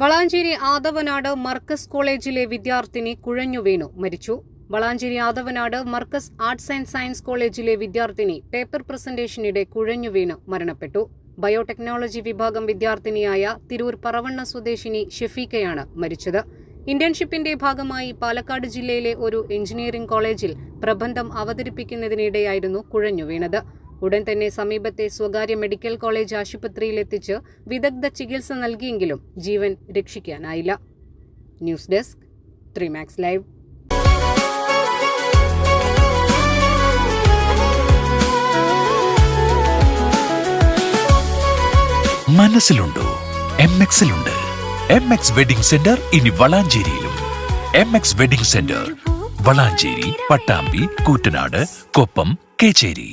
വളാഞ്ചേരി ആദവനാട് മർക്കസ് കോളേജിലെ വിദ്യാർത്ഥിനി കുഴഞ്ഞുവീണു മരിച്ചു. Valanchery Athavanad Markaz arts and science കോളേജിലെ വിദ്യാർത്ഥിനി പേപ്പർ പ്രസന്റേഷനിടെ കുഴഞ്ഞുവീണു മരണപ്പെട്ടു. ബയോടെക്നോളജി വിഭാഗം വിദ്യാർത്ഥിനിയായ തിരൂർ പറവണ്ണ സ്വദേശിനി ഷെഫീഖയാണ് മരിച്ചത്. ഇന്റേൺഷിപ്പിന്റെ ഭാഗമായി പാലക്കാട് ജില്ലയിലെ ഒരു എഞ്ചിനീയറിംഗ് കോളേജിൽ പ്രബന്ധം അവതരിപ്പിക്കുന്നതിനിടെയായിരുന്നു കുഴഞ്ഞുവീണത്. ഉടൻ തന്നെ സമീപത്തെ സ്വകാര്യ മെഡിക്കൽ കോളേജ് ആശുപത്രിയിലെത്തിച്ച് വിദഗ്ധ ചികിത്സ നൽകിയെങ്കിലും ജീവൻ രക്ഷിക്കാനായില്ല. News desk 3 Max Live. മനസ്സിലുണ്ടോ? MXലുണ്ട്. MX വെഡിംഗ് സെന്റർ ഇനി വളാഞ്ചേരിയിലും. MX wedding centre Valanchery, Pattambi, Koottanad, Koppam, Kecheri.